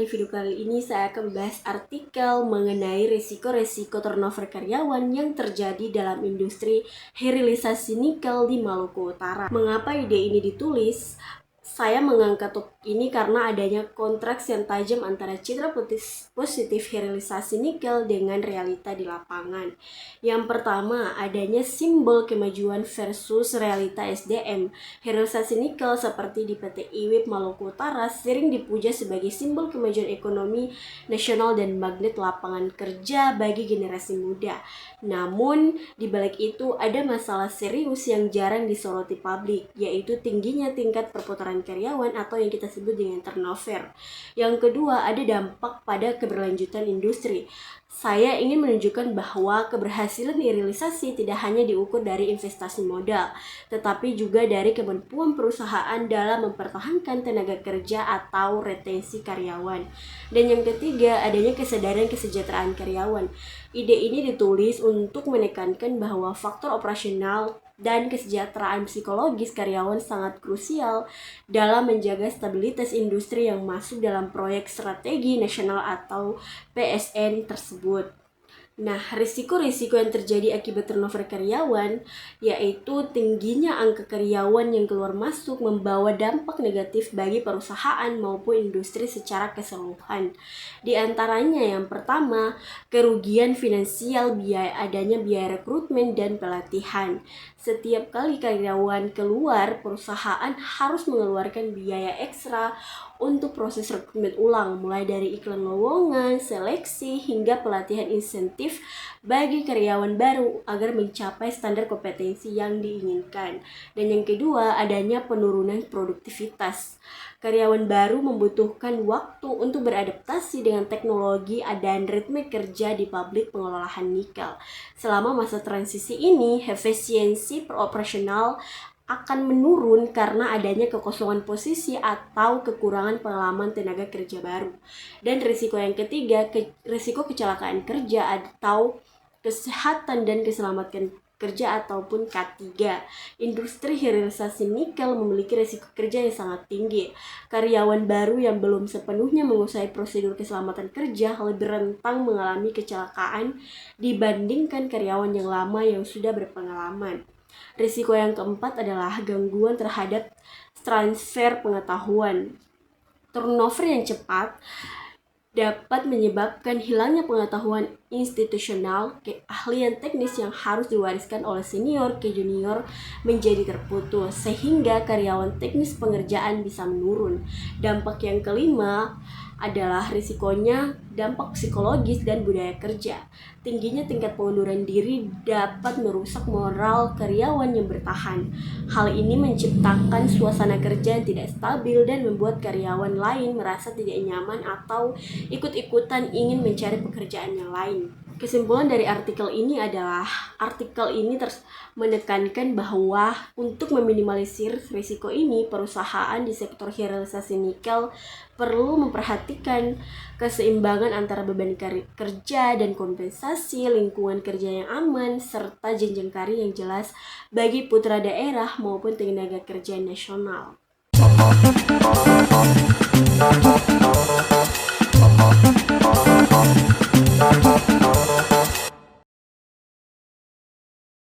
di video kali ini saya akan membahas artikel mengenai risiko-risiko turnover karyawan yang terjadi dalam industri hilirisasi nikel di Maluku Utara. Mengapa ide ini ditulis? Saya mengangkat topik ini karena adanya kontraks yang tajam antara citra positif hilirisasi nikel dengan realita di lapangan. Yang pertama, adanya simbol kemajuan versus realita SDM. Hilirisasi nikel seperti di PT IWIP Maluku Utara sering dipuja sebagai simbol kemajuan ekonomi nasional dan magnet lapangan kerja bagi generasi muda. Namun, di balik itu ada masalah serius yang jarang disoroti publik, yaitu tingginya tingkat perputaran karyawan atau yang kita sebut dengan turnover. Yang kedua, ada dampak pada keberlanjutan industri. Saya ingin menunjukkan bahwa keberhasilan hilirisasi tidak hanya diukur dari investasi modal, tetapi juga dari kemampuan perusahaan dalam mempertahankan tenaga kerja atau retensi karyawan. Dan yang ketiga, adanya kesadaran kesejahteraan karyawan. Ide ini ditulis untuk menekankan bahwa faktor operasional dan kesejahteraan psikologis karyawan sangat krusial dalam menjaga stabilitas industri yang masuk dalam proyek strategi nasional atau PSN tersebut. Nah, risiko-risiko yang terjadi akibat turnover karyawan yaitu tingginya angka karyawan yang keluar masuk membawa dampak negatif bagi perusahaan maupun industri secara keseluruhan. Di antaranya yang pertama, kerugian finansial adanya biaya rekrutmen dan pelatihan. Setiap kali karyawan keluar, perusahaan harus mengeluarkan biaya ekstra untuk proses rekrutmen ulang, mulai dari iklan lowongan, seleksi, hingga pelatihan insentif bagi karyawan baru agar mencapai standar kompetensi yang diinginkan. Dan yang kedua, adanya penurunan produktivitas. Karyawan baru membutuhkan waktu untuk beradaptasi dengan teknologi dan ritme kerja di pabrik pengolahan nikel. Selama masa transisi ini, efisiensi operasional akan menurun karena adanya kekosongan posisi atau kekurangan pengalaman tenaga kerja baru. Dan risiko yang ketiga, risiko kecelakaan kerja atau kesehatan dan keselamatan kerja ataupun K3. Industri hilirisasi nikel memiliki risiko kerja yang sangat tinggi. Karyawan baru yang belum sepenuhnya menguasai prosedur keselamatan kerja lebih rentan mengalami kecelakaan dibandingkan karyawan yang lama yang sudah berpengalaman. Risiko yang keempat adalah gangguan terhadap transfer pengetahuan. Turnover yang cepat dapat menyebabkan hilangnya pengetahuan institusional, keahlian teknis yang harus diwariskan oleh senior ke junior menjadi terputus, sehingga karyawan teknis pengerjaan bisa menurun. Dampak yang kelima adalah risikonya dampak psikologis dan budaya kerja. Tingginya tingkat pengunduran diri dapat merusak moral karyawan yang bertahan. Hal ini menciptakan suasana kerja yang tidak stabil dan membuat karyawan lain merasa tidak nyaman atau ikut-ikutan ingin mencari pekerjaan yang lain. Kesimpulan dari artikel ini adalah menekankan bahwa untuk meminimalisir risiko ini, perusahaan di sektor hilirisasi nikel perlu memperhatikan keseimbangan antara beban kerja dan kompensasi, lingkungan kerja yang aman, serta jenjang karir yang jelas bagi putra daerah maupun tenaga kerja nasional.